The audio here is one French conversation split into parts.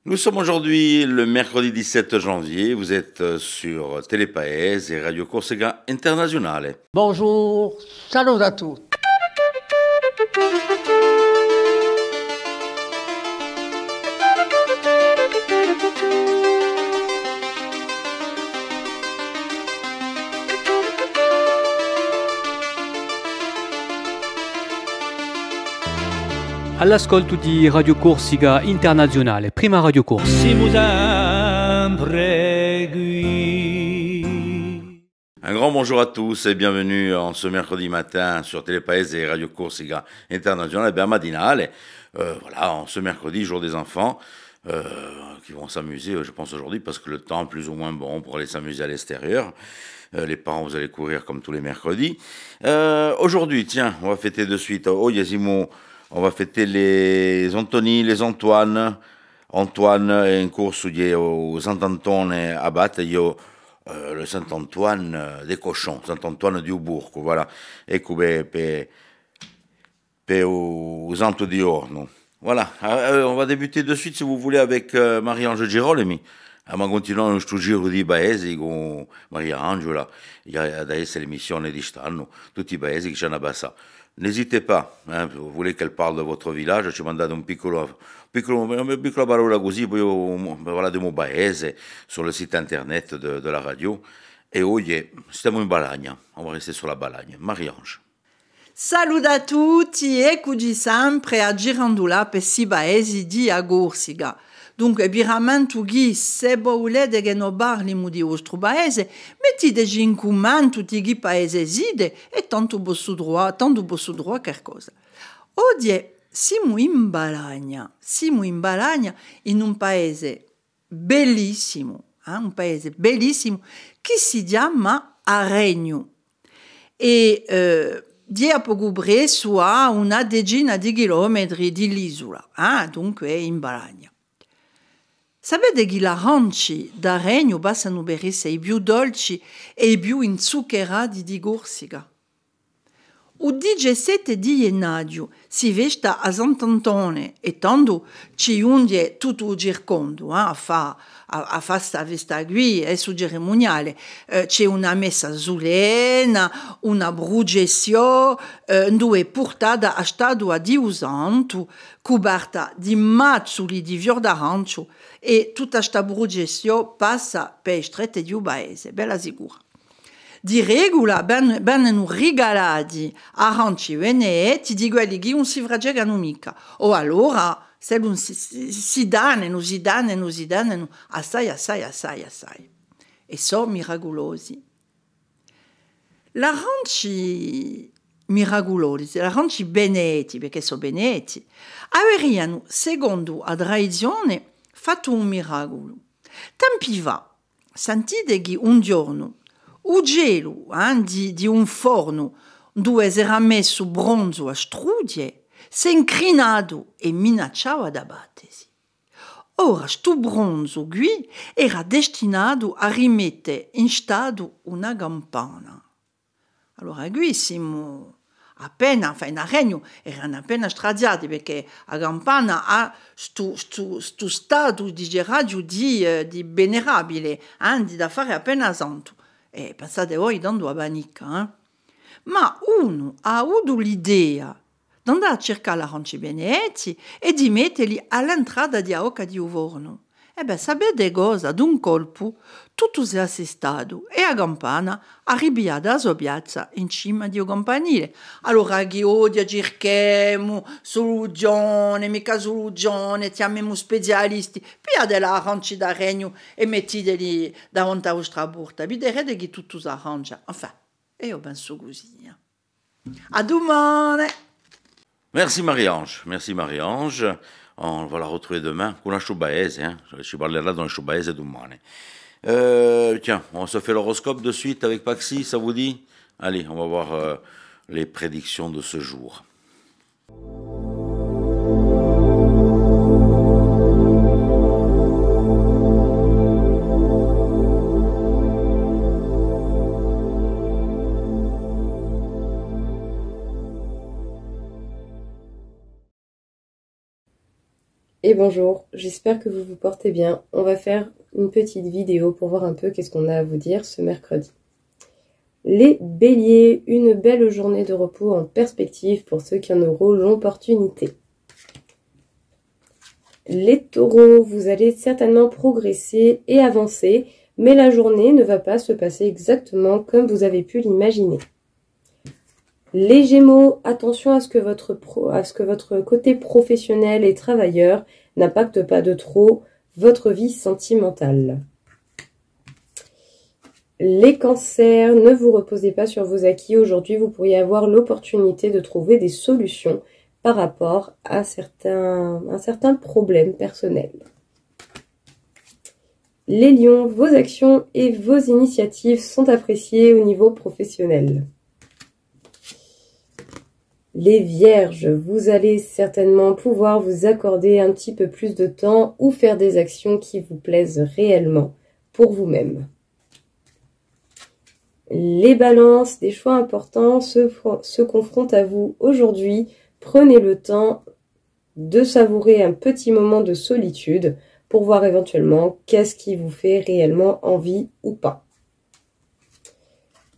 Nous sommes aujourd'hui le mercredi 17 janvier. Vous êtes sur Telepaese et Radio Corsica Internazionale. Bonjour, salut à tous. All'ascolto di Radio Corsica Internazionale, prima Radio Corsica. Siamo sempre qui. Un grand bonjour à tous et bienvenue en ce mercredi matin sur Telepaese et Radio Corsica Internazionale, bien matinale. Voilà, en ce mercredi, jour des enfants, qui vont s'amuser, je pense aujourd'hui, parce que le temps est plus ou moins bon pour aller s'amuser à l'extérieur. Les parents, vous allez courir comme tous les mercredis. Aujourd'hui, tiens, on va fêter de suite. Oh, Yasimo. On va fêter les Antoni, les Antoine. Antoine è in corso au Sant'Antone a Battaglio, le Saint-Antoine des cochons, Saint-Antoine du Burco, voilà. Ecco per Santo di Orno. Voilà, on va débuter de suite, si vous voulez, avec Marie-Ange Girolemi. Ma continuando questo giro di paesi con Maria Angela, adesso l'emissione di stanno, tutti i paesi che ci hanno abbassato. N'hésitez pas, vous voulez qu'elle parle de votre village, ci mandate una piccola parola così, poi voilà del mio paese sur le site internet de la radio. E oggi stiamo in Balagna, on va rester sur la Balagna. Marie-Ange. Saluto a tutti, eccoci sempre a Girandula per si paesi di Agorsica. Dunque, veramente, se volete che non parliamo di vostro paese, mettiteci in commento tutti i paesi eside e tanto posso trovare qualcosa. Oggi siamo in Balagna in un paese bellissimo che si chiama Aregno. E di a poco presso a una decina di chilometri dell'isola, dunque è in Balagna. Sapete che gli aranci d'Aregno possono essere i più dolci e i più inzuccherati di Corsica? Il 17 di gennaio si vesta a Sant'Antone e tanto ci unge tutto il circondo a fare questa festa qui, è su cerimoniale. C'è una messa solenne, una processione, dove portata a statua di un santo, coperta di mazzoli di fior d'arancio, e tutta questa processione passa per le strette di un paese, bella sicura. Di regola vengono regalati aranci veneti di quelli che non si fragegano mica. O allora, se non si danno assai. E sono miracolosi. L'aranci miracolosi, l'aranci beneti, perché sono beneti, avrebbero, secondo la tradizione, fatto un miracolo. Tempi va, sentite che un giorno il gelo di un forno dove si era messo bronzo a strudie si è incrinato e minacciava di abbattersi. Ora, sto bronzo qui era destinato a rimettere in stato una campana. Allora, qui siamo in Aregno erano appena stradiati perché la campana ha sto stato di radio di venerabile, da fare appena santo. E pensate voi dando a banica, Ma uno ha avuto l'idea di andare a cercare l'aranci beneti e di metterli all'entrata di Oca di Uvorno. Sapete cosa? D'un colpo tutto si è assestato e la campana arriva da sua piazza in cima di un campanile. Allora che odia cerchiamo soluzione, mica soluzione, chiamiamo specialisti, piate l'aranci d'Aregno e mettiteli davanti alla vostra porta. Vedrete che tutto si arrangia. Enfin, io penso così. A domani! Merci Marie-Ange. On va la retrouver demain con la Choubaese. Je parlerai dans le Choubaese domani. Tiens, on se fait l'horoscope de suite avec Paxi, ça vous dit? Allez, on va voir les prédictions de ce jour. E bonjour, j'espère que vous vous portez bien. On va faire une petite vidéo pour voir un peu qu'est-ce qu'on a à vous dire ce mercredi. Les béliers, une belle journée de repos en perspective pour ceux qui en auront l'opportunité. Les taureaux, vous allez certainement progresser et avancer, mais la journée ne va pas se passer exactement comme vous avez pu l'imaginer. Les gémeaux, attention à ce que votre côté professionnel et travailleur n'impacte pas de trop votre vie sentimentale. Les cancers, ne vous reposez pas sur vos acquis. Aujourd'hui, vous pourriez avoir l'opportunité de trouver des solutions par rapport à un certain problème personnel. Les lions, vos actions et vos initiatives sont appréciées au niveau professionnel. Les vierges, vous allez certainement pouvoir vous accorder un petit peu plus de temps ou faire des actions qui vous plaisent réellement pour vous-même. Les balances, des choix importants se confrontent à vous aujourd'hui. Prenez le temps de savourer un petit moment de solitude pour voir éventuellement qu'est-ce qui vous fait réellement envie ou pas.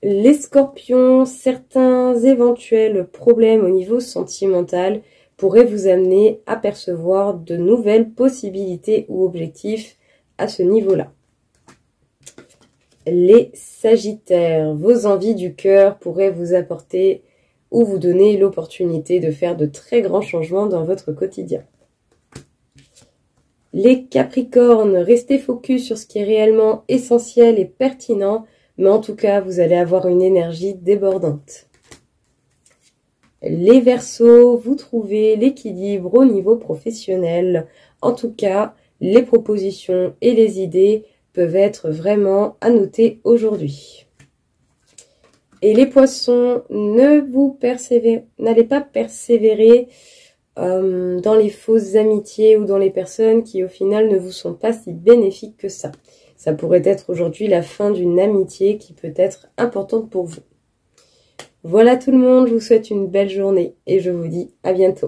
Les scorpions, certains éventuels problèmes au niveau sentimental pourraient vous amener à percevoir de nouvelles possibilités ou objectifs à ce niveau-là. Les sagittaires, vos envies du cœur pourraient vous apporter ou vous donner l'opportunité de faire de très grands changements dans votre quotidien. Les capricornes, restez focus sur ce qui est réellement essentiel et pertinent, mais en tout cas, vous allez avoir une énergie débordante. Les verseaux, vous trouvez l'équilibre au niveau professionnel. En tout cas, les propositions et les idées peuvent être vraiment à noter aujourd'hui. Et les poissons, n'allez pas persévérer dans les fausses amitiés ou dans les personnes qui au final ne vous sont pas si bénéfiques que ça. Ça pourrait être aujourd'hui la fin d'une amitié qui peut être importante pour vous. Voilà tout le monde, je vous souhaite une belle journée et je vous dis à bientôt.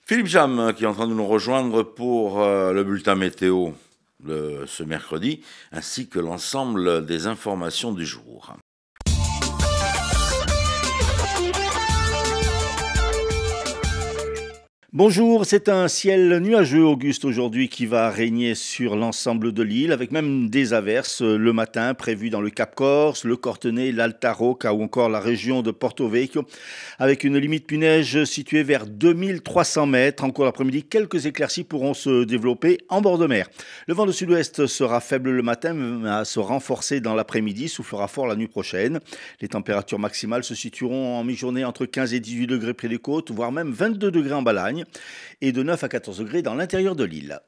Philippe Jam qui est en train de nous rejoindre pour le bulletin météo ce mercredi, ainsi que l'ensemble des informations du jour. Bonjour, c'est un ciel nuageux, Auguste, aujourd'hui qui va régner sur l'ensemble de l'île, avec même des averses le matin prévues dans le Cap-Corse, le Cortenay, l'Alta Rocca ou encore la région de Porto Vecchio, avec une limite neige située vers 2300 mètres. En cours d'après-midi, quelques éclaircies pourront se développer en bord de mer. Le vent de sud-ouest sera faible le matin, mais va se renforcer dans l'après-midi, soufflera fort la nuit prochaine. Les températures maximales se situeront en mi-journée entre 15 et 18 degrés près des côtes, voire même 22 degrés en Balagne, et de 9 à 14 degrés dans l'intérieur de l'île.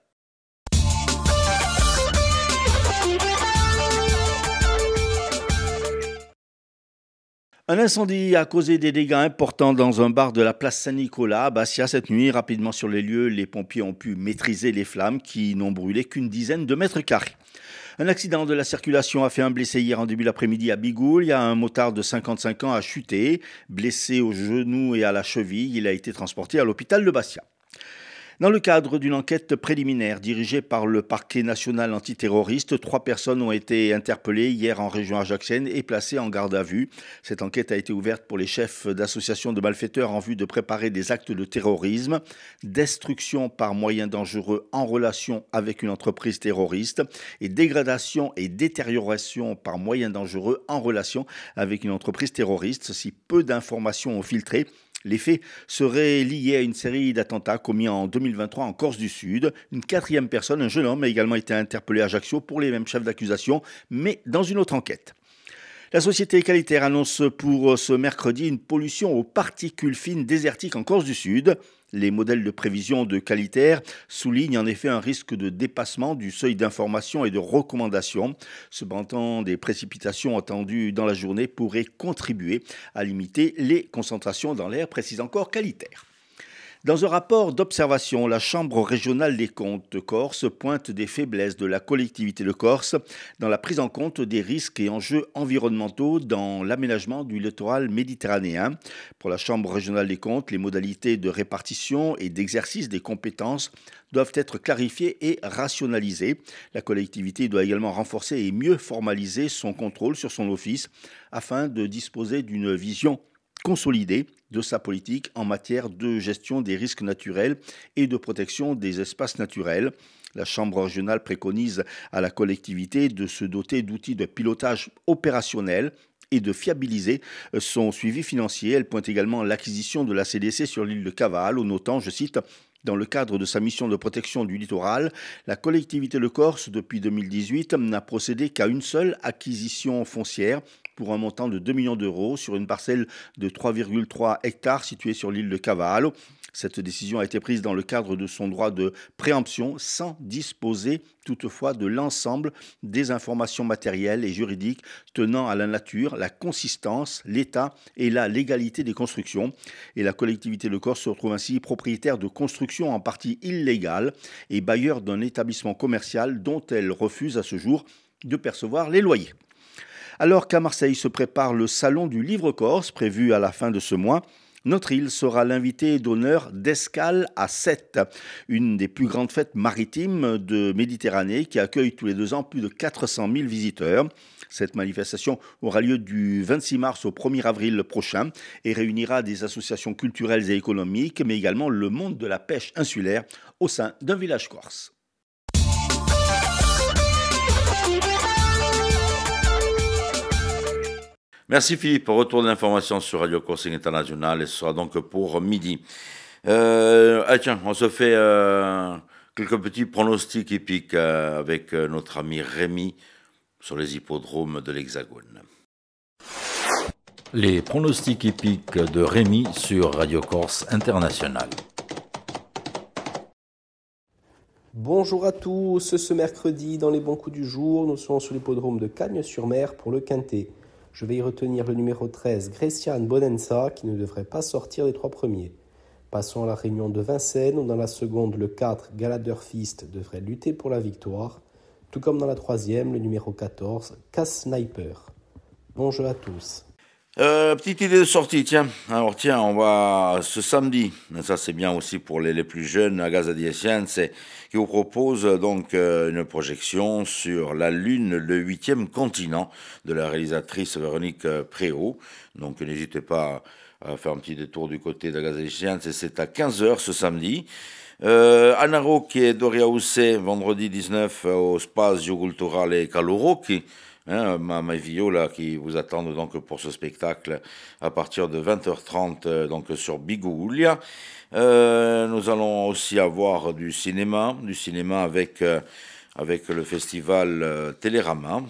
Un incendie a causé des dégâts importants dans un bar de la place Saint-Nicolas à Bastia cette nuit. Rapidement sur les lieux, les pompiers ont pu maîtriser les flammes qui n'ont brûlé qu'une dizaine de mètres carrés. Un accident de la circulation a fait un blessé hier en début d'après-midi à Bigoul. Il y a un motard de 55 ans a chuté, blessé au genou et à la cheville. Il a été transporté à l'hôpital de Bastia. Dans le cadre d'une enquête préliminaire dirigée par le parquet national antiterroriste, 3 personnes ont été interpellées hier en région ajaccienne et placées en garde à vue. Cette enquête a été ouverte pour les chefs d'associations de malfaiteurs en vue de préparer des actes de terrorisme, destruction par moyens dangereux en relation avec une entreprise terroriste et dégradation et détérioration par moyens dangereux en relation avec une entreprise terroriste. Si peu d'informations ont filtré, les faits seraient liés à une série d'attentats commis en 2023 en Corse du Sud. Une 4e personne, un jeune homme, a également été interpellé à Ajaccio pour les mêmes chefs d'accusation, mais dans une autre enquête. La société Qualitaire annonce pour ce mercredi une pollution aux particules fines désertiques en Corse du Sud. Les modèles de prévision de Qualitaire soulignent en effet un risque de dépassement du seuil d'information et de recommandation. Cependant, des précipitations attendues dans la journée pourraient contribuer à limiter les concentrations dans l'air, précise encore Qualitaire. Dans un rapport d'observation, la Chambre régionale des comptes de Corse pointe des faiblesses de la collectivité de Corse dans la prise en compte des risques et enjeux environnementaux dans l'aménagement du littoral méditerranéen. Pour la Chambre régionale des comptes, les modalités de répartition et d'exercice des compétences doivent être clarifiées et rationalisées. La collectivité doit également renforcer et mieux formaliser son contrôle sur son office afin de disposer d'une vision consolidée de sa politique en matière de gestion des risques naturels et de protection des espaces naturels. La Chambre régionale préconise à la collectivité de se doter d'outils de pilotage opérationnel et de fiabiliser son suivi financier. Elle pointe également l'acquisition de la CDC sur l'île de Cavale, en notant, je cite, dans le cadre de sa mission de protection du littoral, la collectivité de Corse, depuis 2018, n'a procédé qu'à une seule acquisition foncière pour un montant de 2 millions d'euros sur une parcelle de 3,3 hectares située sur l'île de Cavallo. Cette décision a été prise dans le cadre de son droit de préemption sans disposer toutefois de l'ensemble des informations matérielles et juridiques tenant à la nature, la consistance, l'état et la légalité des constructions. Et la collectivité de Corse se retrouve ainsi propriétaire de constructions en partie illégales et bailleur d'un établissement commercial dont elle refuse à ce jour de percevoir les loyers. Alors qu'à Marseille se prépare le Salon du Livre Corse, prévu à la fin de ce mois, notre île sera l'invité d'honneur d'Escale à Sète, une des plus grandes fêtes maritimes de Méditerranée qui accueille tous les 2 ans plus de 400 000 visiteurs. Cette manifestation aura lieu du 26 mars au 1er avril prochain et réunira des associations culturelles et économiques, mais également le monde de la pêche insulaire au sein d'un village corse. Merci Philippe. Retour d'informations sur Radio Corse International et ce sera donc pour midi. Tiens, on se fait quelques petits pronostics hippiques avec notre ami Rémi sur les hippodromes de l'Hexagone. Les pronostics hippiques de Rémi sur Radio Corse International. Bonjour à tous, ce mercredi dans les bons coups du jour, nous serons sur l'hippodrome de Cagnes-sur-Mer pour le Quintet. Je vais y retenir le numéro 13, Grecian Bonenza, qui ne devrait pas sortir des 3 premiers. Passons à la réunion de Vincennes, où dans la seconde, le 4, Galadurfist, devrait lutter pour la victoire, tout comme dans la troisième, le numéro 14, Cass Sniper. Bon jeu à tous. Petite idée de sortie, tiens. Alors tiens, on va ce samedi, ça c'est bien aussi pour les plus jeunes, à Gaza di Scienze, qui vous propose donc une projection sur la Lune, le 8e continent, de la réalisatrice Véronique Préau. Donc n'hésitez pas à faire un petit détour du côté de Gaza di Scienze, c'est à 15h ce samedi. Anaro qui est Doria Usse, vendredi 19 au Spazio Culturale Calurocchi. Ma Viola qui vous attendent donc pour ce spectacle à partir de 20h30 donc sur Biguglia. Nous allons aussi avoir du cinéma avec le festival Télérama,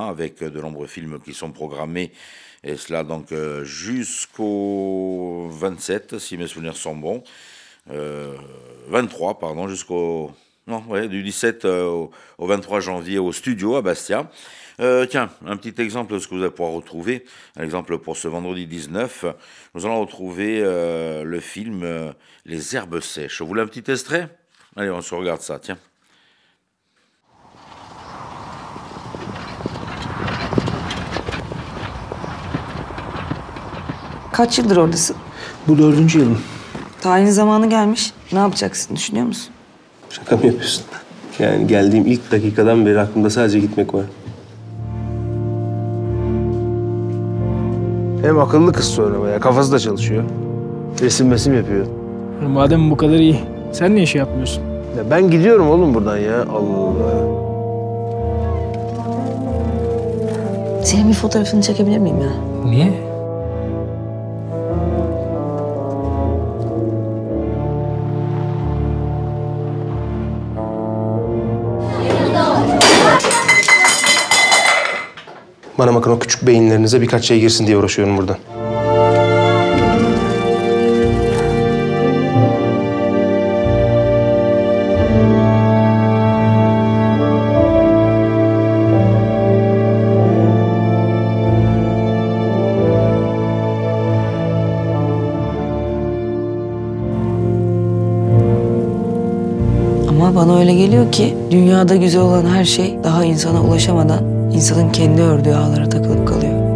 avec de nombreux films qui sont programmés et cela donc jusqu'au 27 si mes souvenirs sont bons, 23 pardon du 17 au 23 janvier au studio à Bastia. Tiens, un petit exemple de ce que vous allez pouvoir retrouver. Un exemple pour ce vendredi 19. Nous allons retrouver le film Les Herbes Sèches. Vous voulez un petit extrait ? Allez, on se regarde ça, tiens. Kaç yıldır oradasın? Bu 4. yılım. Tayin zamanı gelmiş. Ne yapacaksın düşünüyor musun? Şaka mı yapıyorsun? Yani geldiğim ilk dakikadan beri aklımda sadece gitmek var. Hem akıllı kız sonra bayağı. Kafası da çalışıyor. Resim yapıyor. Madem bu kadar iyi, sen niye şey yapmıyorsun? Ya ben gidiyorum oğlum buradan ya. Allah Allah. Senin bir fotoğrafını çekebilir miyim ya? Niye? Bana bakın o küçük beyinlerinize birkaç şey girsin diye uğraşıyorum burada. Ama bana öyle geliyor ki dünyada güzel olan her şey daha insana ulaşamadan insanın kendi ördüğü ağlara takılıp kalıyor.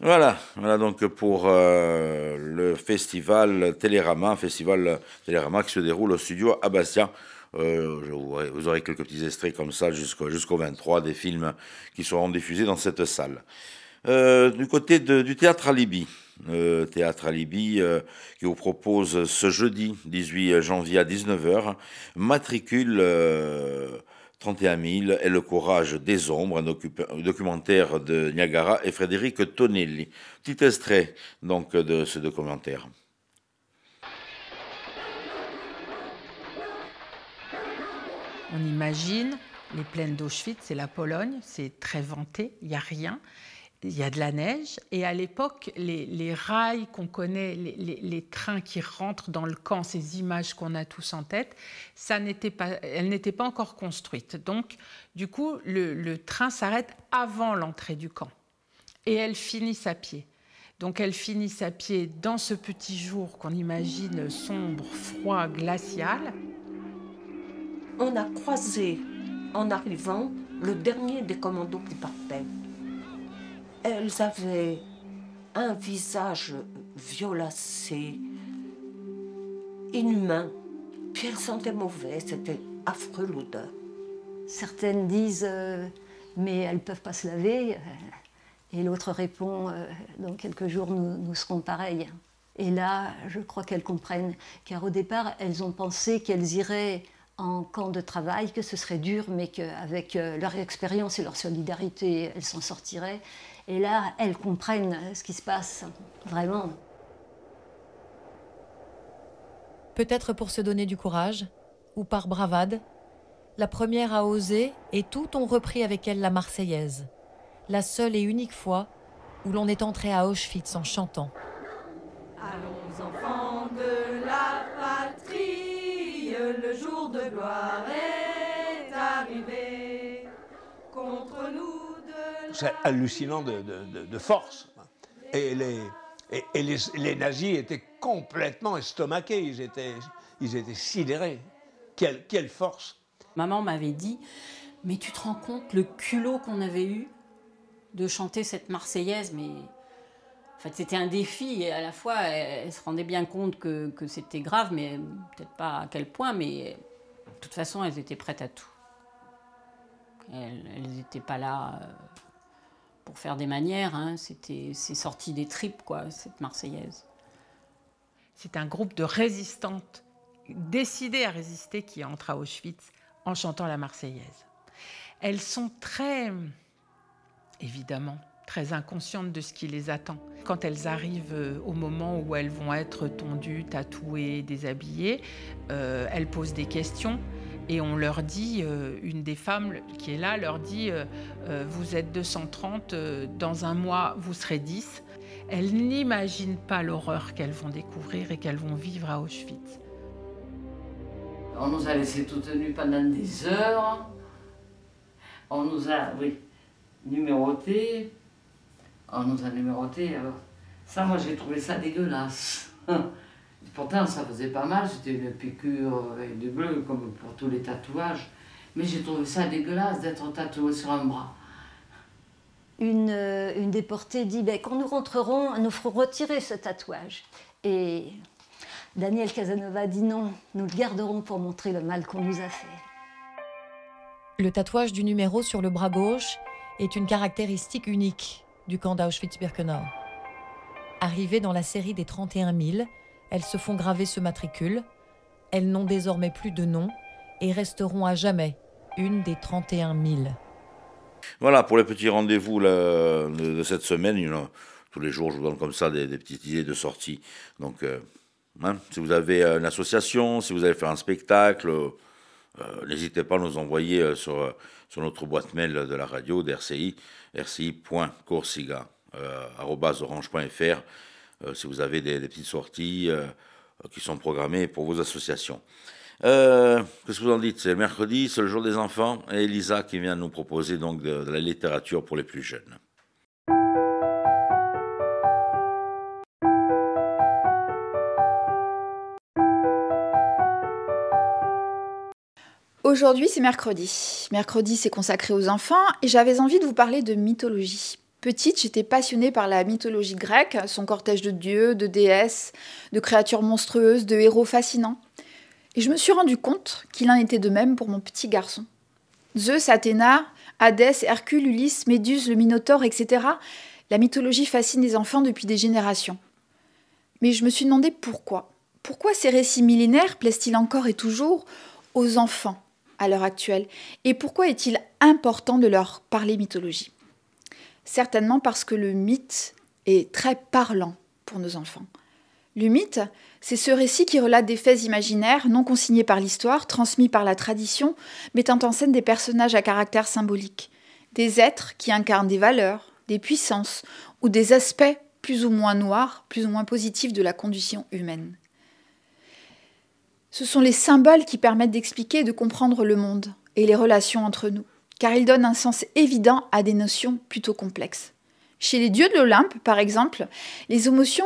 Voilà donc pour le festival Télérama qui se déroule au studio Abbassia. Vous aurez quelques petits extraits comme ça jusqu'au 23 des films qui seront diffusés dans cette salle. Du côté du Théâtre Alibi. Théâtre Alibi qui vous propose ce jeudi 18 janvier à 19h, matricule 31 000 et le courage des ombres, un documentaire de Niagara et Frédéric Tonelli. Petit extrait donc de ce documentaire. On imagine les plaines d'Auschwitz, c'est la Pologne, c'est très venté, il n'y a rien. Il y a de la neige et à l'époque, les rails qu'on connaît, les trains qui rentrent dans le camp, ces images qu'on a tous en tête, elles n'étaient pas encore construites. Donc, du coup, le train s'arrête avant l'entrée du camp et elles finissent à pied. Donc, elles finissent à pied dans ce petit jour qu'on imagine sombre, froid, glacial. On a croisé, en arrivant, le dernier des commandos qui partait. Elles avaient un visage violacé, inhumain, puis elles sentaient mauvais, c'était affreux l'odeur. Certaines disent mais elles ne peuvent pas se laver, et l'autre répond dans quelques jours nous serons pareils. Et là, je crois qu'elles comprennent, car au départ, elles ont pensé qu'elles iraient en camp de travail, que ce serait dur, mais qu'avec leur expérience et leur solidarité, elles s'en sortiraient. Et là, elles comprennent ce qui se passe, vraiment. Peut-être pour se donner du courage, ou par bravade, la première a osé et tout ont repris avec elle la Marseillaise, la seule et unique fois où l'on est entré à Auschwitz en chantant. Allons enfants de la patrie, le jour de gloire est arrivé. Contre nous c'est hallucinant de force. Et les nazis étaient complètement estomaqués, ils étaient sidérés. Quelle force! Maman m'avait dit, mais tu te rends compte le culot qu'on avait eu de chanter cette Marseillaise, mais en fait c'était un défi et à la fois elle se rendait bien compte que c'était grave, mais peut-être pas à quel point, mais de toute façon elles étaient prêtes à tout. Elles n'étaient pas là pour faire des manières, hein. C'est sorti des tripes, quoi, cette Marseillaise. C'est un groupe de résistantes, décidées à résister, qui entrent à Auschwitz en chantant la Marseillaise. Elles sont évidemment, très inconscientes de ce qui les attend. Quand elles arrivent au moment où elles vont être tondues, tatouées, déshabillées, elles posent des questions. Et on leur dit, une des femmes qui est là leur dit vous êtes 230, dans un mois vous serez 10. Elles n'imaginent pas l'horreur qu'elles vont découvrir et qu'elles vont vivre à Auschwitz. On nous a laissés tout nus pendant des heures. On nous a, numérotés. On nous a numérotés. Alors, ça, moi, j'ai trouvé ça dégueulasse. Pourtant, ça faisait pas mal, c'était une piqûre avec du bleu, comme pour tous les tatouages. Mais j'ai trouvé ça dégueulasse d'être tatoué sur un bras. Une déportée dit quand nous rentrerons, nous ferons retirer ce tatouage. Et Daniel Casanova dit non, nous le garderons pour montrer le mal qu'on nous a fait. Le tatouage du numéro sur le bras gauche est une caractéristique unique du camp d'Auschwitz-Birkenau. Arrivées dans la série des 31 000, elles se font graver ce matricule. Elles n'ont désormais plus de nom et resteront à jamais une des 31 000. Voilà, pour les petits rendez-vous là, de cette semaine, tous les jours, je vous donne comme ça des petites idées de sortie. Donc, si vous avez une association, si vous allez faire un spectacle, n'hésitez pas à nous envoyer sur notre boîte mail de la radio d'RCI, rci.corsiga@orange.fr, si vous avez des petites sorties qui sont programmées pour vos associations. Qu'est-ce que vous en dites? C'est mercredi, c'est le jour des enfants, et Elisa qui vient nous proposer donc de la littérature pour les plus jeunes. Aujourd'hui, c'est mercredi. Mercredi, c'est consacré aux enfants et j'avais envie de vous parler de mythologie. Petite, j'étais passionnée par la mythologie grecque, son cortège de dieux, de déesses, de créatures monstrueuses, de héros fascinants. Et je me suis rendu compte qu'il en était de même pour mon petit garçon. Zeus, Athéna, Hadès, Hercule, Ulysse, Méduse, le Minotaure, etc. La mythologie fascine les enfants depuis des générations. Mais je me suis demandé pourquoi. Pourquoi ces récits millénaires plaisent-ils encore et toujours aux enfants à l'heure actuelle? Et pourquoi est-il important de leur parler mythologie? Certainement parce que le mythe est très parlant pour nos enfants. Le mythe, c'est ce récit qui relate des faits imaginaires non consignés par l'histoire, transmis par la tradition, mettant en scène des personnages à caractère symbolique, des êtres qui incarnent des valeurs, des puissances ou des aspects plus ou moins noirs, plus ou moins positifs de la condition humaine. Ce sont les symboles qui permettent d'expliquer et de comprendre le monde et les relations entre nous, car ils donnent un sens évident à des notions plutôt complexes. Chez les dieux de l'Olympe, par exemple, les émotions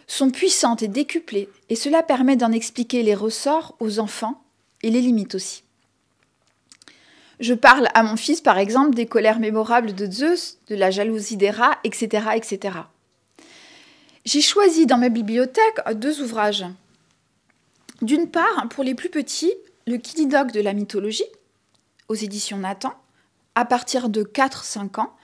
sont puissantes et décuplées, et cela permet d'en expliquer les ressorts aux enfants et les limites aussi. Je parle à mon fils, par exemple, des colères mémorables de Zeus, de la jalousie des rats, etc., etc. J'ai choisi dans ma bibliothèque 2 ouvrages. D'une part, pour les plus petits, le Kiddie Dog de la mythologie, aux éditions Nathan, à partir de 4-5 ans.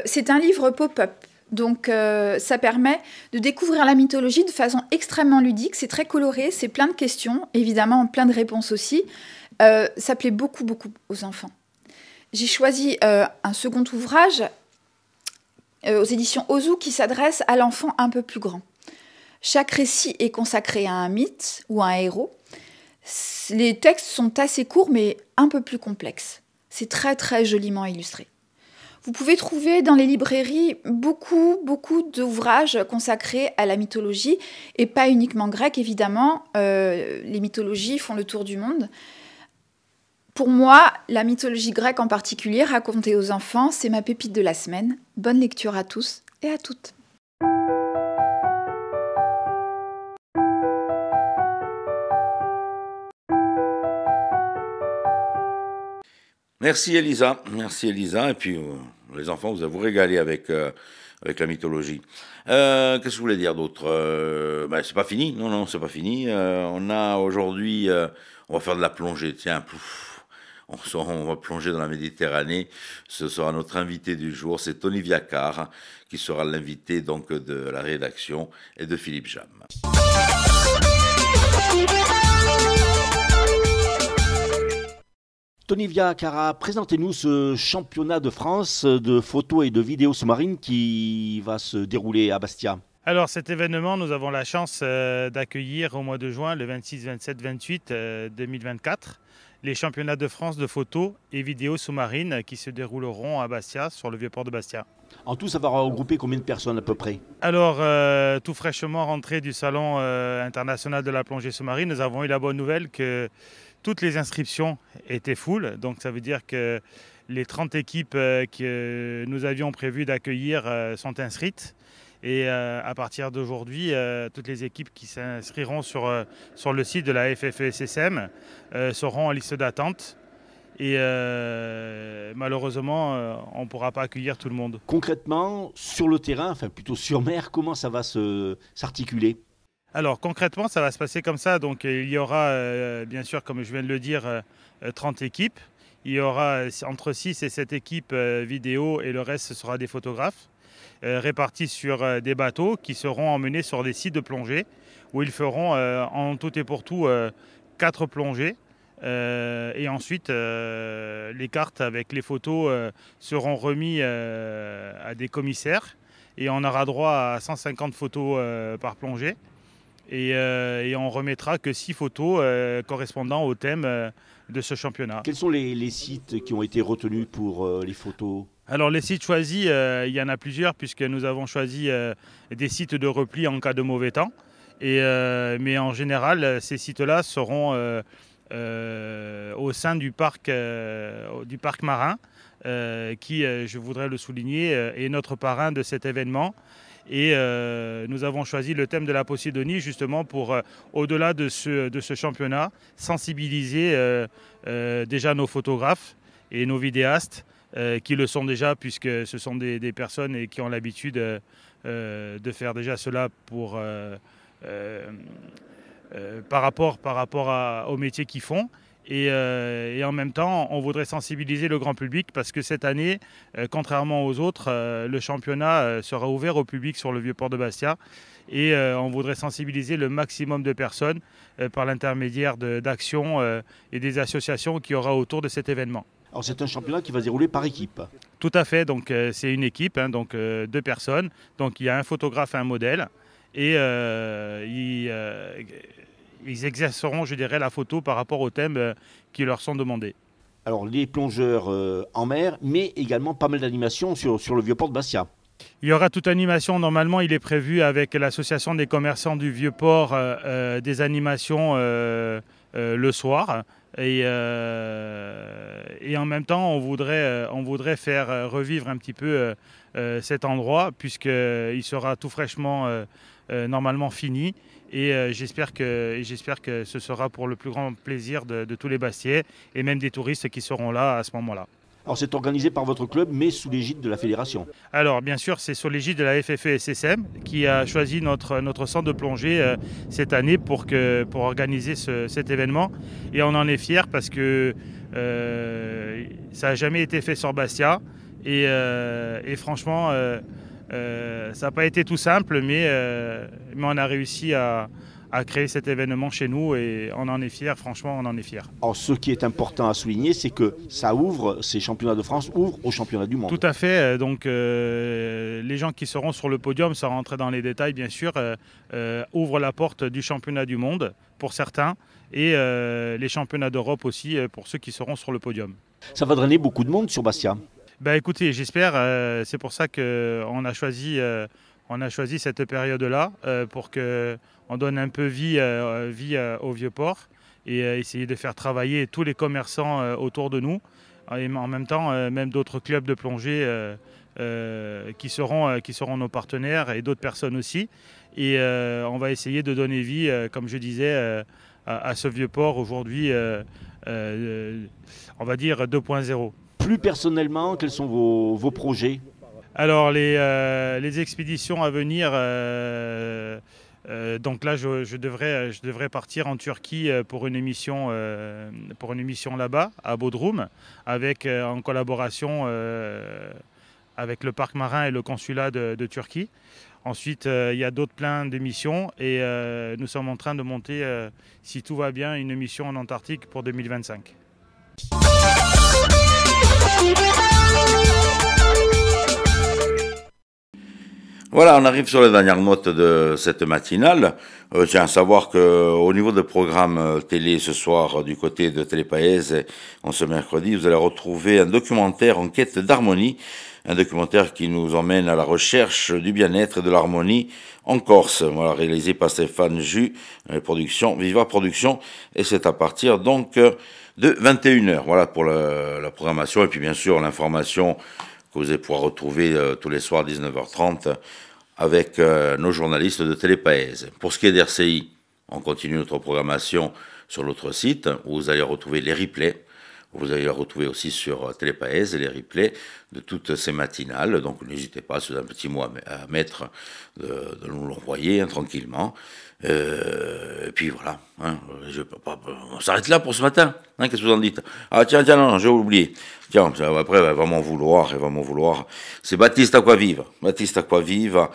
C'est un livre pop-up, donc ça permet de découvrir la mythologie de façon extrêmement ludique. C'est très coloré, c'est plein de questions, évidemment plein de réponses aussi. Ça plaît beaucoup aux enfants. J'ai choisi un second ouvrage aux éditions Ozu qui s'adresse à l'enfant un peu plus grand. Chaque récit est consacré à un mythe ou à un héros. Les textes sont assez courts mais un peu plus complexes. C'est très joliment illustré. Vous pouvez trouver dans les librairies beaucoup d'ouvrages consacrés à la mythologie et pas uniquement grecque évidemment. Les mythologies font le tour du monde. Pour moi, la mythologie grecque en particulier, racontée aux enfants, c'est ma pépite de la semaine. Bonne lecture à tous et à toutes. Merci Elisa, et puis les enfants, vous allez vous régaler avec la mythologie. Qu'est-ce que je voulais dire d'autre? C'est pas fini, non, c'est pas fini. On a aujourd'hui, on va faire de la plongée, tiens, on va plonger dans la Méditerranée. Ce sera notre invité du jour, c'est Tony Viaccar, qui sera l'invité donc de la rédaction et de Philippe Jam. Tony Viaccar, présentez-nous ce championnat de France de photos et de vidéos sous-marines qui va se dérouler à Bastia. Alors cet événement, nous avons la chance d'accueillir au mois de juin, le 26, 27, 28 2024, les championnats de France de photos et vidéos sous-marines qui se dérouleront à Bastia, sur le Vieux-Port de Bastia. En tout, ça va regrouper combien de personnes à peu près? Alors, tout fraîchement rentré du Salon international de la plongée sous-marine, nous avons eu la bonne nouvelle que toutes les inscriptions étaient full, donc ça veut dire que les 30 équipes que nous avions prévu d'accueillir sont inscrites. Et à partir d'aujourd'hui, toutes les équipes qui s'inscriront sur le site de la FFESSM seront en liste d'attente. Et malheureusement, on ne pourra pas accueillir tout le monde. Concrètement, sur le terrain, enfin plutôt sur mer, comment ça va s'articuler? Alors concrètement, ça va se passer comme ça. Donc il y aura, bien sûr, comme je viens de le dire, 30 équipes. Il y aura entre 6 et 7 équipes vidéo et le reste, ce sera des photographes répartis sur des bateaux qui seront emmenés sur des sites de plongée où ils feront en tout et pour tout 4 plongées. Et ensuite, les cartes avec les photos seront remises à des commissaires et on aura droit à 150 photos par plongée. Et on remettra que 6 photos correspondant au thème de ce championnat. Quels sont les sites qui ont été retenus pour les photos? Alors les sites choisis, il y en a plusieurs puisque nous avons choisi des sites de repli en cas de mauvais temps. Mais en général, ces sites-là seront au sein du parc marin qui, je voudrais le souligner, est notre parrain de cet événement. Et nous avons choisi le thème de la Posidonie justement pour, au-delà de ce championnat, sensibiliser déjà nos photographes et nos vidéastes qui le sont déjà, puisque ce sont des personnes qui ont l'habitude de faire déjà cela par rapport au métier qu'ils font. Et en même temps, on voudrait sensibiliser le grand public parce que cette année, contrairement aux autres, le championnat sera ouvert au public sur le Vieux-Port de Bastia. Et on voudrait sensibiliser le maximum de personnes par l'intermédiaire d'actions et des associations qu'il y aura autour de cet événement. Alors c'est un championnat qui va se dérouler par équipe. Tout à fait, donc c'est une équipe, hein, donc 2 personnes. Donc il y a un photographe et un modèle. Et ils exerceront, je dirais, la photo par rapport aux thèmes qui leur sont demandés. Alors les plongeurs en mer, mais également pas mal d'animations sur le Vieux-Port de Bastia. Il y aura toute animation. Normalement, il est prévu avec l'association des commerçants du Vieux-Port des animations le soir. Et en même temps, on voudrait faire revivre un petit peu cet endroit puisqu'il sera tout fraîchement normalement fini. Et j'espère que ce sera pour le plus grand plaisir de tous les Bastiais et même des touristes qui seront là à ce moment-là. Alors c'est organisé par votre club, mais sous l'égide de la fédération. Alors bien sûr, c'est sous l'égide de la FFE-SSM qui a choisi notre centre de plongée cette année pour organiser cet événement. Et on en est fiers parce que ça n'a jamais été fait sur Bastia. Et franchement, ça n'a pas été tout simple, mais on a réussi à créer cet événement chez nous et on en est fiers, franchement on en est fiers. Alors ce qui est important à souligner, c'est que ça ouvre, ces championnats de France ouvrent aux championnats du monde. Tout à fait, donc les gens qui seront sur le podium, sans rentrer dans les détails bien sûr, ouvrent la porte du championnat du monde pour certains et les championnats d'Europe aussi pour ceux qui seront sur le podium. Ça va drainer beaucoup de monde sur Bastia. Ben, écoutez, j'espère, c'est pour ça qu'on a choisi cette période-là pour qu'on donne un peu vie au Vieux-Port et essayer de faire travailler tous les commerçants autour de nous et en même temps même d'autres clubs de plongée qui seront nos partenaires et d'autres personnes aussi. Et on va essayer de donner vie, comme je disais, à ce Vieux-Port aujourd'hui, on va dire 2.0. Plus personnellement, quels sont vos projets ? Alors les expéditions à venir, donc là je devrais partir en Turquie pour une émission là-bas à Bodrum, en collaboration avec le parc marin et le consulat de Turquie. Ensuite il y a plein de missions et nous sommes en train de monter, si tout va bien, une mission en Antarctique pour 2025. Voilà, on arrive sur les dernières notes de cette matinale. Tiens, à savoir qu'au niveau des programmes télé ce soir, du côté de Télépaèse, en ce mercredi, vous allez retrouver un documentaire en quête d'harmonie, un documentaire qui nous emmène à la recherche du bien-être et de l'harmonie en Corse. Voilà, réalisé par Stéphane Jus, production, Viva Production, et c'est à partir donc de 21h. Voilà pour la programmation, et puis bien sûr l'information que vous allez pouvoir retrouver tous les soirs à 19h30 avec nos journalistes de Télépaèse. Pour ce qui est d'RCI, on continue notre programmation sur notre site où vous allez retrouver les replays. Vous allez retrouver aussi sur Télépaèse les replays de toutes ces matinales. Donc n'hésitez pas, si vous avez un petit mot à mettre, de nous l'envoyer tranquillement. Et puis voilà, hein, on s'arrête là pour ce matin. Hein, qu'est-ce que vous en dites? Ah tiens, non, j'ai oublié. Tiens, après, elle va m'en vouloir. C'est Baptiste Aquaviva,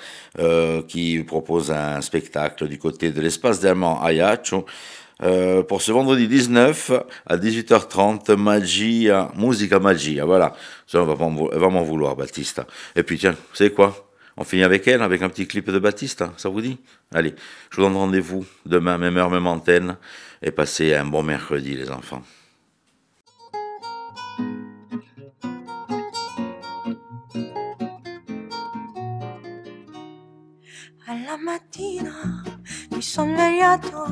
qui propose un spectacle du côté de l'espace d'Allemand Ajaccio. Pour ce vendredi 19 à 18h30, Musica Magia, voilà. Ça, elle va m'en vouloir, Baptiste. Et puis tiens, vous savez quoi? On finit avec elle, avec un petit clip de Baptiste, ça vous dit? Allez, je vous donne rendez-vous demain, même heure, même antenne, et passez un bon mercredi, les enfants. Alla mattina mi son svegliato,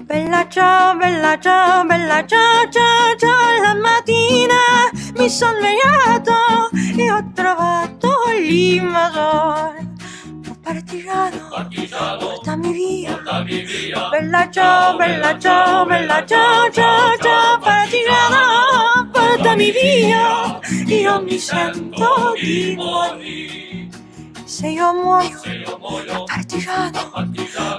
bella ciao, bella ciao, bella ciao, ciao, ciao. Alla mattina mi son svegliato e ho trovato l'invasore. Oh partigiano, portami via, bella ciao, bella ciao, bella ciao, ciao, ciao, partigiano, portami via, io mi sento di morire. Se io muoio da partigiano,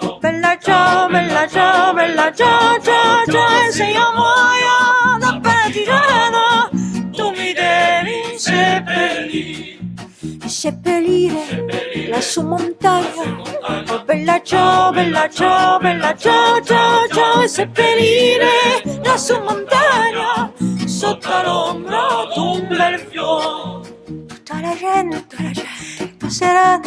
oh bella ciao, bella ciao, bella ciao, ciao, ciao, e se io muoio da partigiano, tu mi devi seppellire lassù in montagna. Oh bella ciao, bella ciao, bella ciao, ciao, ciao, e seppellire lassù in montagna, sotto l'ombra d'un bel fiore. Tutta la gente passerà,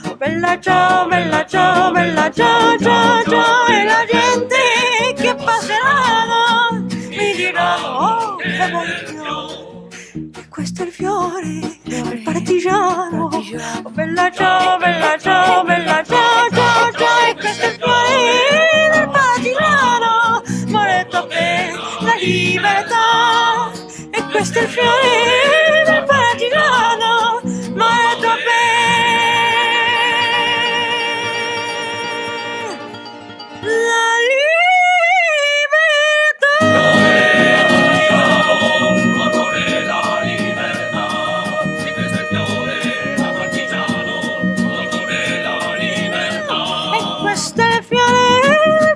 oh bella ciao, bella ciao, bella ciao, ciao, ciao, e la gente che passeranno mi diranno, oh che buon fiore. E questo è il fiore del partigiano, oh bella ciao, bella ciao, bella ciao, ciao, ciao, e questo è il fiore del partigiano, moretto per la libertà. E questo è il fiore del partigiano, moretto per la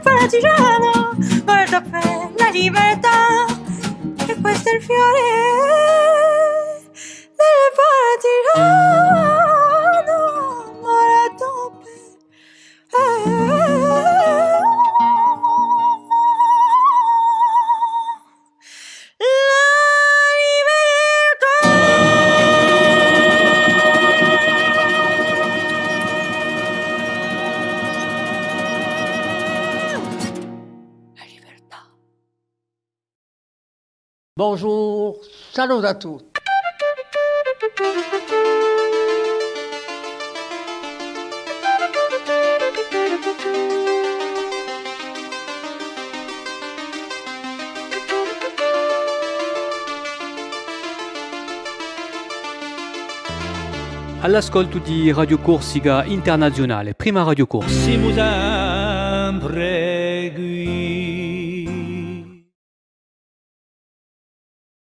partigiano, guarda per la libertà, e questo è il fiore del partigiano, morato Bonjour, salut à tous. All'ascolto di Radio Corsica Internazionale, prima Radio Corsica.